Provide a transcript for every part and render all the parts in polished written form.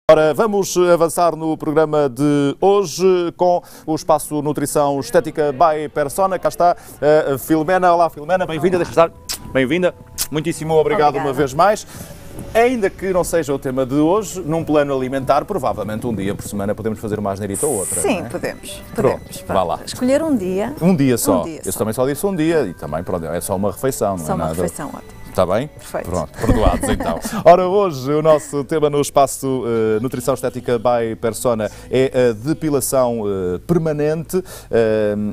Ora, vamos avançar no programa de hoje com o espaço Nutrição Estética by Persona. Cá está a Filomena. Olá, Filomena, bem-vinda. Deixa estar. Bem-vinda. Muitíssimo obrigado uma vez mais. Ainda que não seja o tema de hoje, num plano alimentar, provavelmente um dia por semana podemos fazer uma asneirita ou outra. Sim, não é? podemos. Pronto, vá lá. Escolher um dia. Um dia só. Um dia Eu só. também só disse um dia e também pronto, é só uma refeição, não é Só uma nada. refeição, ótimo. Está bem? Perfeito. Pronto, perdoados então. Ora, hoje o nosso tema no espaço Nutrição Estética by Persona é a depilação permanente.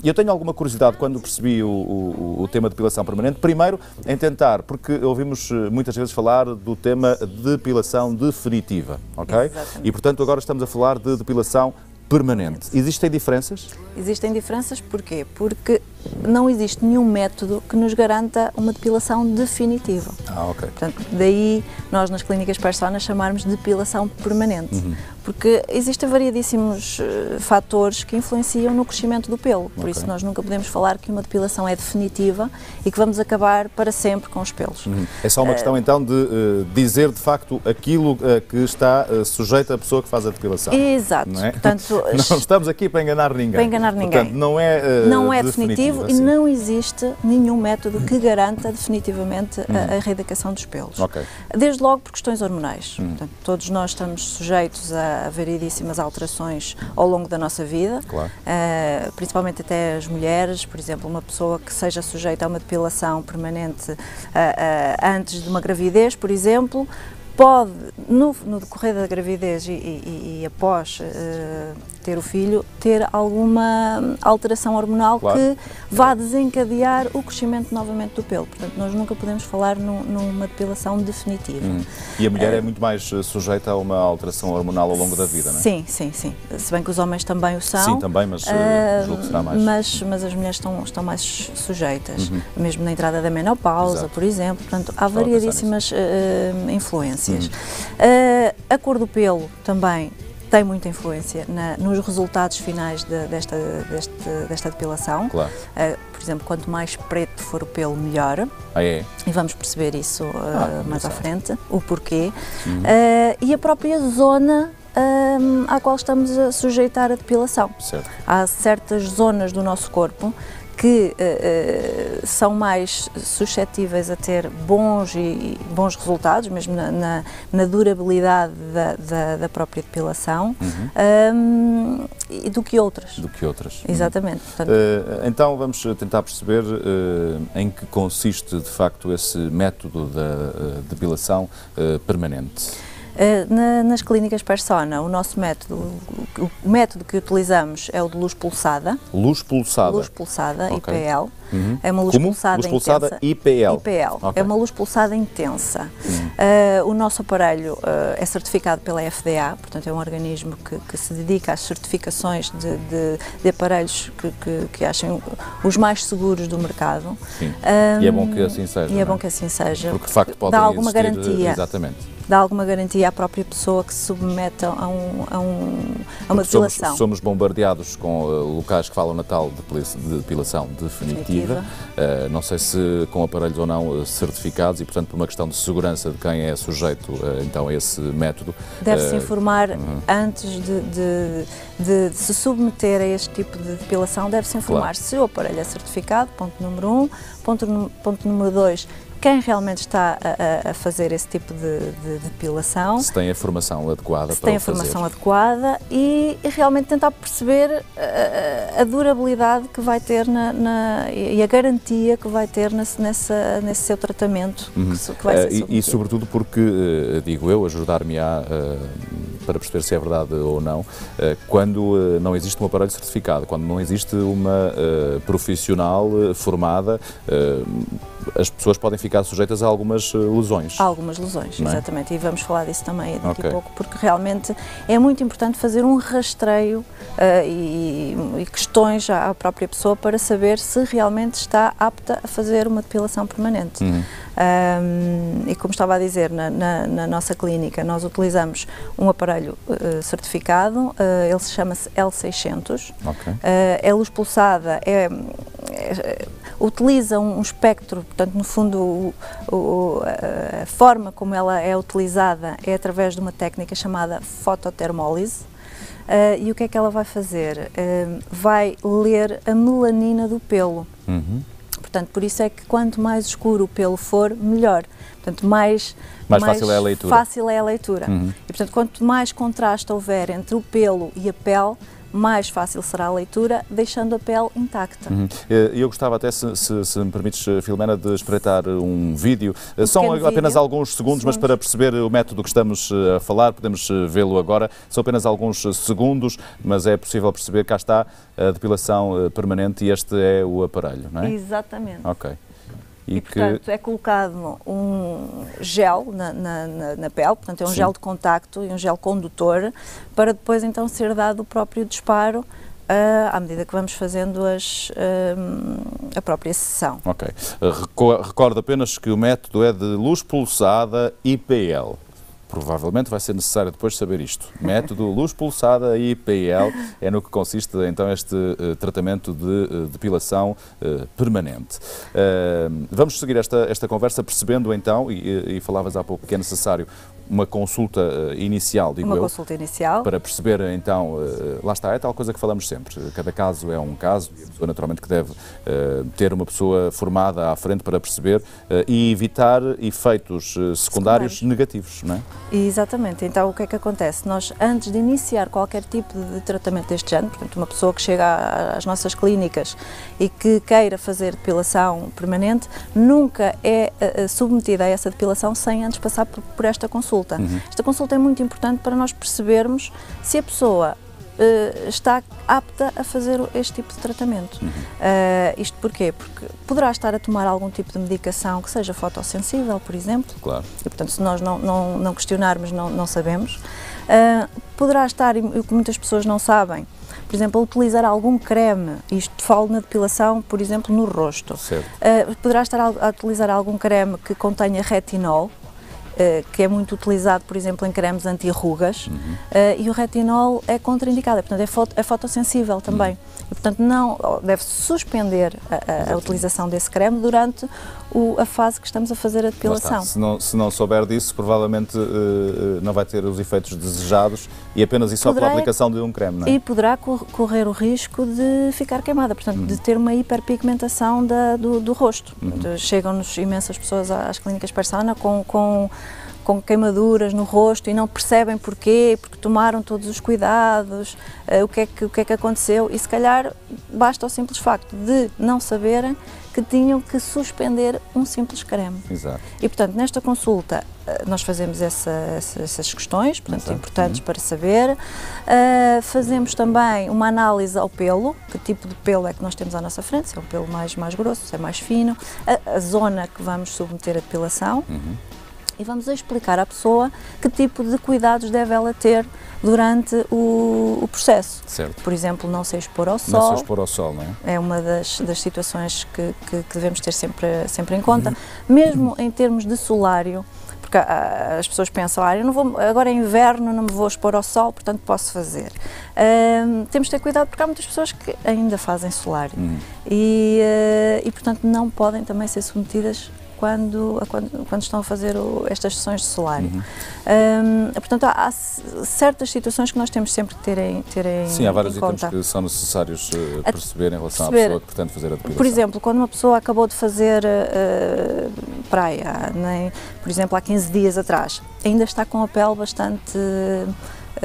Eu tenho alguma curiosidade quando percebi o tema depilação permanente. Primeiro, em tentar, porque ouvimos muitas vezes falar do tema depilação definitiva, ok? Exatamente. E portanto agora estamos a falar de depilação permanente. Existem diferenças? Existem diferenças porquê? Porque não existe nenhum método que nos garanta uma depilação definitiva. Ok. Portanto, daí nós nas clínicas Persona chamarmos de depilação permanente. Porque existem variedíssimos fatores que influenciam no crescimento do pelo. Por isso nós nunca podemos falar que uma depilação é definitiva e que vamos acabar para sempre com os pelos. É só uma questão então de dizer de facto aquilo que está sujeito à pessoa que faz a depilação. Exato. Não é? Portanto, não estamos aqui para enganar ninguém. Para enganar ninguém. Portanto, não é definitivo assim. e não existe nenhum método que garanta definitivamente a erradicação dos pelos. Ok. Desde logo por questões hormonais. Portanto, todos nós estamos sujeitos a variedíssimas alterações ao longo da nossa vida, Claro. Principalmente até as mulheres, por exemplo, uma pessoa que seja sujeita a uma depilação permanente antes de uma gravidez, por exemplo, pode, no decorrer da gravidez e após ter o filho, ter alguma alteração hormonal que vá desencadear o crescimento novamente do pelo. Portanto, nós nunca podemos falar numa depilação definitiva. E a mulher é muito mais sujeita a uma alteração hormonal ao longo da vida, não é? Sim, sim, sim. Se bem que os homens também o são. Sim, também, mas julgo que será mais. Mas as mulheres estão mais sujeitas, mesmo na entrada da menopausa, Exato. por exemplo. Portanto, há Estava a pensar variedíssimas influências. A cor do pelo também tem muita influência nos resultados finais desta depilação. Claro. Por exemplo, quanto mais preto for o pelo, melhor. É? E vamos perceber isso mais à frente, o porquê. E a própria zona à qual estamos a sujeitar a depilação. Certo. Há certas zonas do nosso corpo que são mais suscetíveis a ter bons resultados, mesmo na durabilidade da própria depilação, do que outras. Do que outras. Exatamente. Portanto, Então vamos tentar perceber em que consiste de facto esse método da depilação permanente. Nas clínicas Persona, o nosso método, o método que utilizamos é o de luz pulsada. Luz pulsada? Luz pulsada, Ok. IPL. É uma luz Como? pulsada Luz pulsada intensa. IPL. IPL. Ok. É uma luz pulsada intensa. O nosso aparelho é certificado pela FDA, portanto é um organismo que se dedica às certificações de aparelhos que achem os mais seguros do mercado. Sim. E é bom que assim seja. E é não bom que assim seja. Porque de facto podem dá alguma existir, garantia. Exatamente. Dá alguma garantia à própria pessoa que se submete a uma depilação. Somos bombardeados com locais que falam na tal depilação definitiva. Não sei se com aparelhos ou não certificados e, portanto, por uma questão de segurança de quem é sujeito então a esse método. Deve-se informar antes de se submeter a este tipo de depilação, deve-se informar se o aparelho é certificado, ponto número 1, ponto número 2, quem realmente está a fazer esse tipo de depilação. Se tem a formação adequada para o fazer. Se tem a formação adequada e realmente tentar perceber a durabilidade que vai ter e a garantia que vai ter nesse seu tratamento que vai ser submetido. E sobretudo porque, digo eu, ajudar-me-á para perceber se é verdade ou não, quando não existe um aparelho certificado, quando não existe uma profissional formada, as pessoas podem ficar sujeitas a algumas lesões. Há algumas lesões, não é? Exatamente, e vamos falar disso também daqui a pouco, porque realmente é muito importante fazer um rastreio e questões à própria pessoa para saber se realmente está apta a fazer uma depilação permanente. E como estava a dizer, na nossa clínica nós utilizamos um aparelho certificado, ele chama-se L600, Ok. é luz pulsada, utiliza um espectro, portanto, no fundo, a forma como ela é utilizada é através de uma técnica chamada fototermólise. E o que é que ela vai fazer? Vai ler a melanina do pelo. Portanto, por isso é que quanto mais escuro o pelo for, melhor. Portanto, mais fácil é a leitura. Fácil é a leitura. E, portanto, quanto mais contraste houver entre o pelo e a pele, mais fácil será a leitura, deixando a pele intacta. Eu gostava até, se me permites, Filomena, de espreitar um vídeo. São apenas alguns segundos, mas para perceber o método que estamos a falar, podemos vê-lo agora. São apenas alguns segundos, mas é possível perceber, cá está, a depilação permanente e este é o aparelho, não é? Exatamente. Ok. E portanto, é colocado um gel na pele, portanto é um gel de contacto e um gel condutor, para depois então ser dado o próprio disparo à medida que vamos fazendo a própria sessão. Ok. Recordo apenas que o método é de luz pulsada IPL. Provavelmente vai ser necessário depois saber isto. Método luz pulsada IPL é no que consiste então este tratamento de depilação permanente. Vamos seguir esta conversa percebendo então, e falavas há pouco que é necessário uma consulta inicial, digo eu. Uma consulta inicial. Para perceber então, lá está, é tal coisa que falamos sempre, cada caso é um caso, e a pessoa naturalmente que deve ter uma pessoa formada à frente para perceber e evitar efeitos secundários negativos, não é? Exatamente, então o que é que acontece? Nós, antes de iniciar qualquer tipo de tratamento deste género, portanto uma pessoa que chega às nossas clínicas e que queira fazer depilação permanente, nunca é submetida a essa depilação sem antes passar por esta consulta. Esta consulta é muito importante para nós percebermos se a pessoa está apta a fazer este tipo de tratamento. Isto porquê? Porque poderá estar a tomar algum tipo de medicação que seja fotossensível, por exemplo. Claro. E, portanto, se nós não questionarmos, não sabemos. Poderá estar, e o que muitas pessoas não sabem, por exemplo, a utilizar algum creme, isto falo na depilação, por exemplo, no rosto. Poderá estar a utilizar algum creme que contenha retinol, que é muito utilizado, por exemplo, em cremes anti-rugas, e o retinol é contraindicado, portanto é fotossensível também. E, portanto, não deve-se suspender a utilização desse creme durante a fase que estamos a fazer a depilação. Se não souber disso, provavelmente não vai ter os efeitos desejados e apenas e só pela aplicação de um creme, não é? E poderá correr o risco de ficar queimada, portanto, de ter uma hiperpigmentação do rosto. Chegam-nos imensas pessoas às clínicas Persona com queimaduras no rosto e não percebem porquê, porque tomaram todos os cuidados, o que é que aconteceu, e se calhar basta o simples facto de não saberem que tinham que suspender um simples creme. Exato. E, portanto, nesta consulta nós fazemos essas questões, portanto, importantes para saber. Fazemos também uma análise ao pelo, que tipo de pelo é que nós temos à nossa frente, se é um pelo mais grosso, se é mais fino, a zona que vamos submeter a depilação. E vamos explicar à pessoa que tipo de cuidados deve ela ter durante o processo. Certo. Por exemplo, não se expor ao sol. Não se expor ao sol, não é? É uma das situações que devemos ter sempre em conta. Mesmo em termos de solário, porque as pessoas pensam, eu não vou, agora é inverno, não me vou expor ao sol, portanto posso fazer. Temos de ter cuidado porque há muitas pessoas que ainda fazem solário e portanto não podem também ser submetidas quando estão a fazer estas sessões de solário. Portanto, há certas situações que nós temos sempre que ter em Sim, há vários itens que são necessários perceber em relação à pessoa que pretende fazer a depilação. Por exemplo, quando uma pessoa acabou de fazer praia, por exemplo, há 15 dias atrás, ainda está com a pele bastante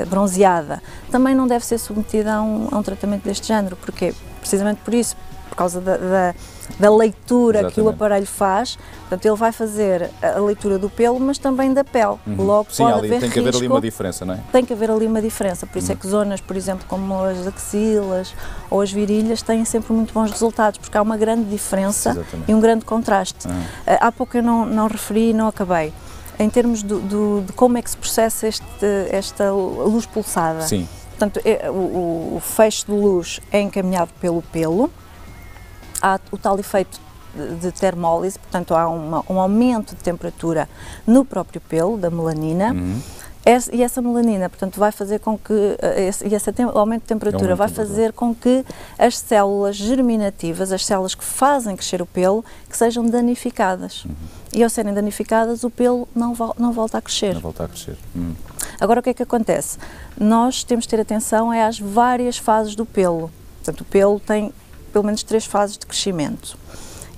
bronzeada, também não deve ser submetida a um tratamento deste género, porque precisamente por isso, por causa da leitura Exatamente. Que o aparelho faz, portanto ele vai fazer a leitura do pelo, mas também da pele. Logo Sim, pode haver tem que haver ali uma diferença, não é? Tem que haver ali uma diferença, por isso é que zonas, por exemplo, como as axilas ou as virilhas têm sempre muito bons resultados, porque há uma grande diferença e um grande contraste. Há pouco eu não referi e não acabei. Em termos de como é que se processa esta luz pulsada. Sim. Portanto, o feixe de luz é encaminhado pelo pelo, há o tal efeito de termólise, portanto há um aumento de temperatura no próprio pelo, da melanina, E essa melanina, portanto, vai fazer com que, esse aumento de temperatura vai fazer com que as células germinativas, as células que fazem crescer o pelo, que sejam danificadas. E ao serem danificadas, o pelo não volta a crescer. Não volta a crescer. Agora, o que é que acontece? Nós temos de ter atenção às várias fases do pelo. Portanto, o pelo tem pelo menos 3 fases de crescimento.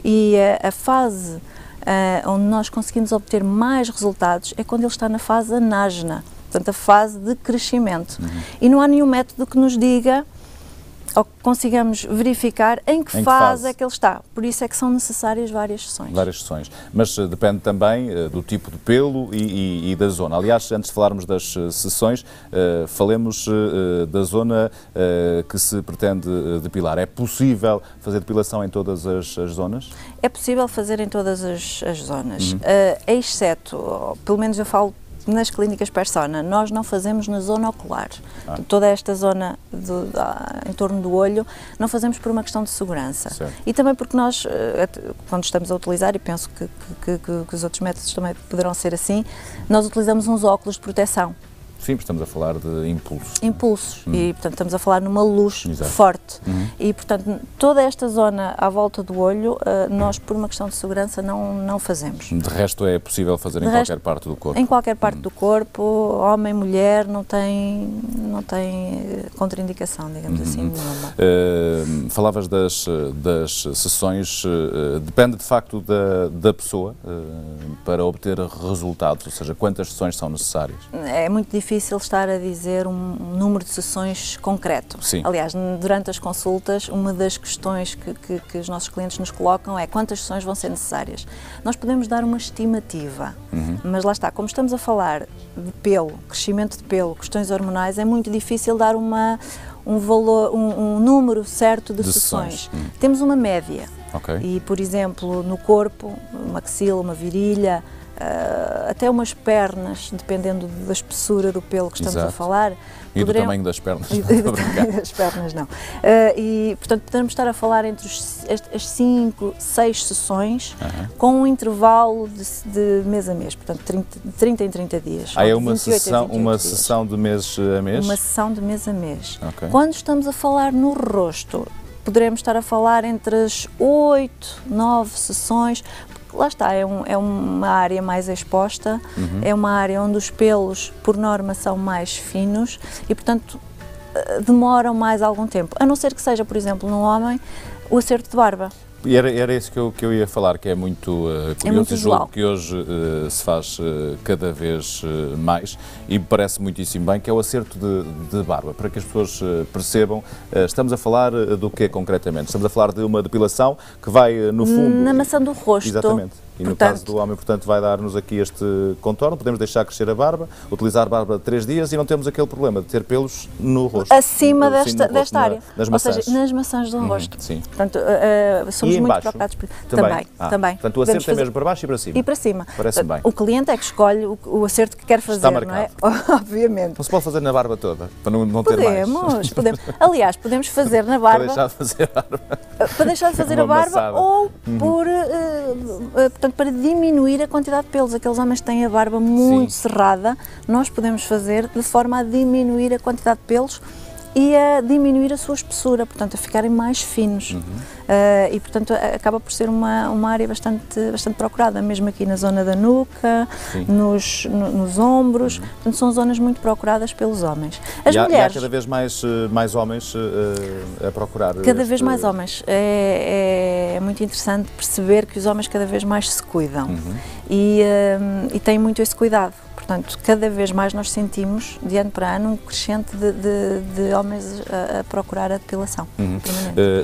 E a fase onde nós conseguimos obter mais resultados é quando ele está na fase anágena, portanto a fase de crescimento. E não há nenhum método que nos diga ou que consigamos verificar em que fase é que ele está. Por isso é que são necessárias várias sessões. Várias sessões. Mas depende também do tipo de pelo e da zona. Aliás, antes de falarmos das sessões, falemos da zona que se pretende depilar. É possível fazer depilação em todas as zonas? É possível fazer em todas as zonas, exceto, pelo menos eu falo nas clínicas Persona, nós não fazemos na zona ocular. Toda esta zona em torno do olho não fazemos por uma questão de segurança. Certo. E também porque nós, quando estamos a utilizar, e penso que os outros métodos também poderão ser assim, nós utilizamos uns óculos de proteção. Sim, estamos a falar de impulsos. Impulsos. E, portanto, estamos a falar numa luz Exato. forte. E, portanto, toda esta zona à volta do olho, nós, por uma questão de segurança, não fazemos. De resto, é possível fazer em qualquer parte do corpo? Em qualquer parte do corpo, homem, mulher, não tem contraindicação, digamos assim, nenhuma. Falavas das sessões, depende de facto da pessoa para obter resultados, ou seja, quantas sessões são necessárias? É muito difícil estar a dizer um número de sessões concreto. Sim. Aliás, durante as consultas, uma das questões que os nossos clientes nos colocam é quantas sessões vão ser necessárias. Nós podemos dar uma estimativa, mas lá está, como estamos a falar de pelo, crescimento de pelo, questões hormonais, é muito difícil dar um número certo de sessões. Temos uma média. Okay. E, por exemplo, no corpo, uma axila, uma virilha, até umas pernas, dependendo da espessura do pelo que estamos a falar. E do tamanho das pernas. E do tamanho das pernas, não. E, portanto, podemos estar a falar entre as 5, 6 sessões, com um intervalo de mês a mês, portanto, de 30 em 30 dias. É uma sessão de mês a mês? Uma sessão de mês a mês. Okay. Quando estamos a falar no rosto, poderemos estar a falar entre as 8, 9 sessões. Lá está, é uma área mais exposta, é uma área onde os pelos, por norma, são mais finos e, portanto, demoram mais algum tempo. A não ser que seja, por exemplo, num homem, o acerto de barba. E era isso que eu ia falar, que é muito curioso, e julgo que hoje se faz cada vez mais, e me parece muitíssimo bem, que é o acerto de barba, para que as pessoas percebam. Estamos a falar do quê concretamente? Estamos a falar de uma depilação que vai, no fundo... Na maçã do rosto. Exatamente. E no caso do homem, portanto, vai dar-nos aqui este contorno, podemos deixar crescer a barba, utilizar a barba 3 dias e não temos aquele problema de ter pelos no rosto. Acima desta área. Nas maçãs. Ou seja, nas maçãs do rosto. Sim. Portanto, somos muito procurados por... Também. Portanto, o acerto é mesmo para baixo e para cima. E para cima. Parece bem. O cliente é que escolhe o acerto que quer fazer, está marcado. Não é? Obviamente. Não se pode fazer na barba toda, para não ter mais. Podemos. Aliás, podemos fazer na barba... Para deixar de fazer a barba. Para deixar de fazer a barba ou portanto, para diminuir a quantidade de pelos. Aqueles homens que têm a barba muito cerrada, nós podemos fazer de forma a diminuir a quantidade de pelos e a diminuir a sua espessura, portanto, a ficarem mais finos. E, portanto, acaba por ser uma área bastante procurada, mesmo aqui na zona da nuca, nos ombros, portanto, são zonas muito procuradas pelos homens. As mulheres... E há cada vez mais homens a procurar... Cada vez mais homens. É muito interessante perceber que os homens cada vez mais se cuidam e têm muito esse cuidado. Portanto, cada vez mais nós sentimos, de ano para ano, um crescente de homens a procurar a depilação.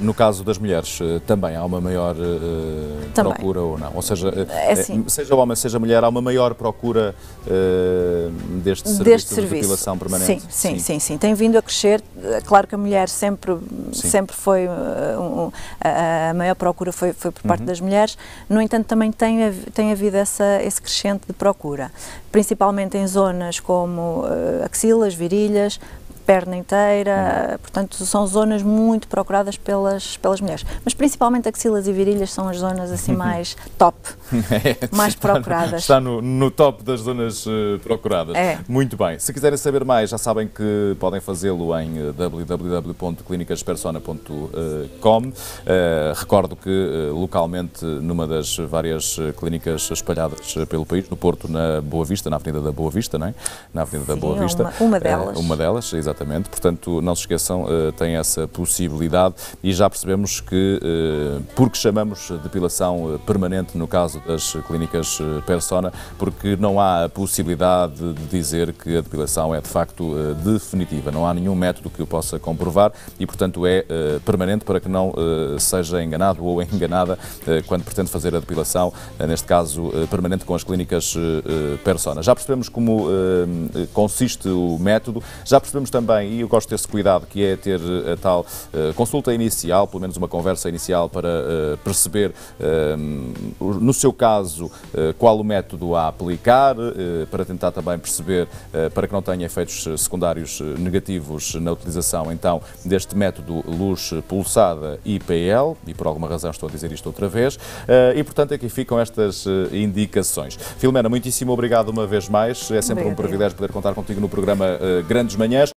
No caso das mulheres, também há uma maior procura ou não? Ou seja, seja homem, seja mulher, há uma maior procura deste serviço de depilação permanente? Sim. Tem vindo a crescer. Claro que a mulher sempre foi, a maior procura foi por parte das mulheres, no entanto também tem havido esse crescente de procura, principalmente em zonas como axilas, virilhas, perna inteira, portanto são zonas muito procuradas pelas mulheres, mas principalmente axilas e virilhas são as zonas assim mais top. mais procuradas. Está no top das zonas procuradas. É. Muito bem. Se quiserem saber mais, já sabem que podem fazê-lo em www.clinicaspersona.com. Recordo que localmente, numa das várias clínicas espalhadas pelo país, no Porto, na Boa Vista, na Avenida da Boa Vista, não é? Na Avenida da Boa Vista. Uma delas. Uma delas, exatamente. Portanto, não se esqueçam, tem essa possibilidade e já percebemos que, porque chamamos depilação permanente no caso das clínicas Persona, porque não há a possibilidade de dizer que a depilação é de facto definitiva. Não há nenhum método que o possa comprovar e, portanto, é permanente para que não seja enganado ou enganada quando pretende fazer a depilação, neste caso permanente com as clínicas Persona. Já percebemos como consiste o método, já percebemos também, e eu gosto desse cuidado, que é ter a tal consulta inicial, pelo menos uma conversa inicial para perceber, no seu caso, qual o método a aplicar, para tentar também perceber, para que não tenha efeitos secundários negativos na utilização, então, deste método luz pulsada IPL, e por alguma razão estou a dizer isto outra vez, e portanto aqui ficam estas indicações. Filomena, muitíssimo obrigado uma vez mais, é sempre um privilégio poder contar contigo no programa Grandes Manhãs.